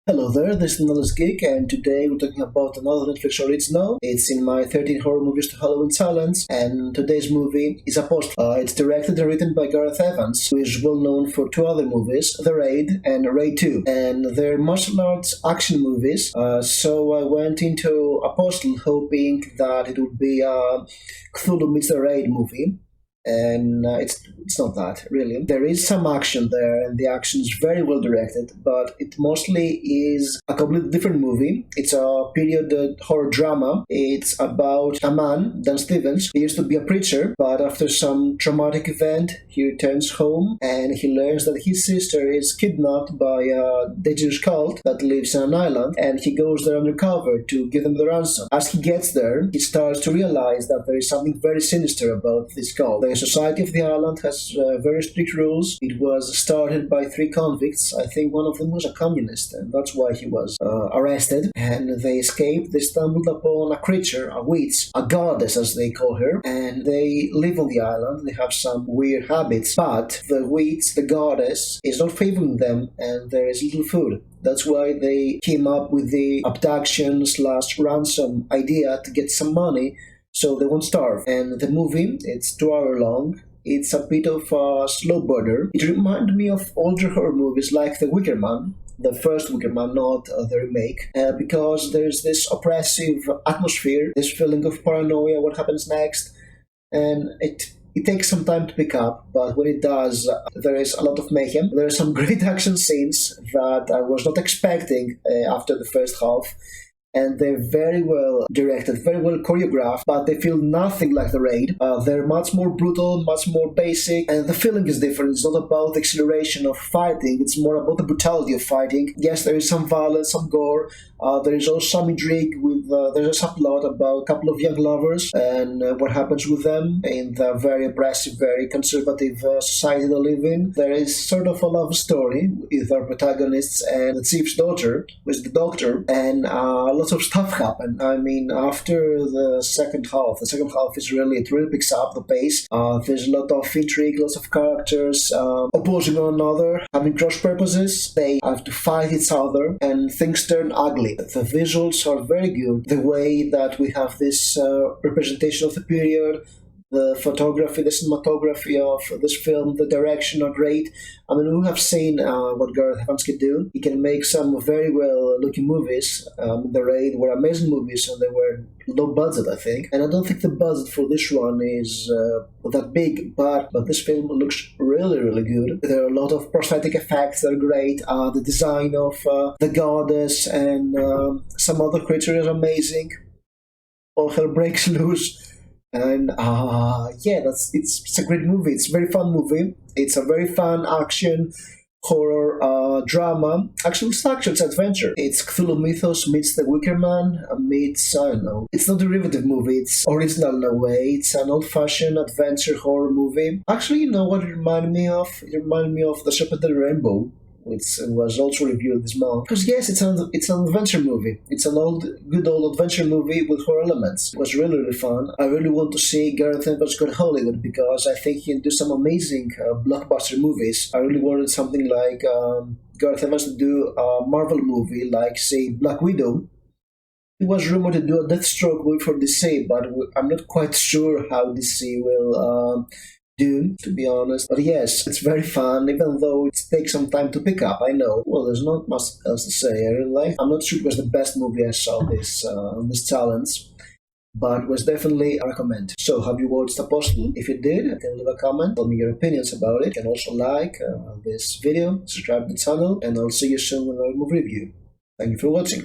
Hello there, this is Knowledge Geek, and today we're talking about another Netflix original. It's in my 13 horror movies to Halloween challenge, and today's movie is Apostle. It's directed and written by Gareth Evans, who is well known for two other movies, The Raid and Raid 2, and they're martial arts action movies. So I went into Apostle hoping that it would be a Cthulhu meets The Raid movie. And it's not that, really. There is some action there, and the action is very well directed, but it mostly is a completely different movie. It's a period horror drama. It's about a man, Dan Stevens. He used to be a preacher, but after some traumatic event, he returns home, and he learns that his sister is kidnapped by a dangerous cult that lives on an island, and he goes there undercover to give them the ransom. As he gets there, he starts to realize that there is something very sinister about this cult. The society of the island has very strict rules. It was started by three convicts. I think one of them was a communist, and that's why he was arrested. And they escaped. They stumbled upon a creature, a witch, a goddess as they call her, and they live on the island. They have some weird habits, but the witch, the goddess, is not favoring them, and there is little food. That's why they came up with the abduction/ransom idea to get some money so they won't starve. And the movie, it's 2 hours long. It's a bit of a slow burner. It reminded me of older horror movies like The Wicker Man, the first Wicker Man, not the remake, because there's this oppressive atmosphere, this feeling of paranoia, what happens next, and it takes some time to pick up, but when it does, there is a lot of mayhem. There are some great action scenes that I was not expecting after the first half. And they're very well directed, very well choreographed, but they feel nothing like The Raid. They're much more brutal, much more basic, and the feeling is different. It's not about the exhilaration of fighting, it's more about the brutality of fighting. Yes, there is some violence, some gore. There is also some intrigue with, there's a subplot about a couple of young lovers and what happens with them in the very oppressive, very conservative society they live in. There is sort of a love story with our protagonists and the chief's daughter, who is the doctor, and lots of stuff happen. I mean, after the second half is really, it really picks up the pace. There's a lot of intrigue, lots of characters opposing one another, having cross purposes. They have to fight each other, and things turn ugly. The visuals are very good. The way that we have this representation of the period, the photography, the cinematography of this film, the direction are great. I mean, we have seen what Gareth Evans can do. He can make some very well-looking movies. The Raid were amazing movies, and they were low budget, I think. And I don't think the budget for this one is that big, but this film looks really, really good. There are a lot of prosthetic effects that are great. The design of the goddess and some other creature is amazing. All hell breaks loose. And yeah, it's a great movie. It's a very fun movie. It's a very fun action, horror, drama. Actually, it's action, it's adventure. It's Cthulhu mythos meets The Wicker Man, meets, I don't know. It's not a derivative movie, it's original in a way. It's an old-fashioned adventure horror movie. Actually, you know what it reminded me of? It reminded me of The Serpent and the Rainbow, which was also reviewed this month. Because yes, it's an adventure movie. It's an good old adventure movie with horror elements. It was really, really fun. I really want to see Gareth Evans go to Hollywood because I think he can do some amazing blockbuster movies. I really wanted something like Gareth Evans to do a Marvel movie like, say, Black Widow. It was rumored to do a Deathstroke movie for DC, but I'm not quite sure how DC will do, to be honest. But yes, it's very fun, even though it takes some time to pick up, I know. Well, there's not much else to say. I really like. I'm not sure it was the best movie I saw on this challenge, but it was definitely a recommend. So, have you watched Apostle? If you did, you can leave a comment, tell me your opinions about it. You can also like this video, subscribe to the channel, and I'll see you soon with another movie review. Thank you for watching.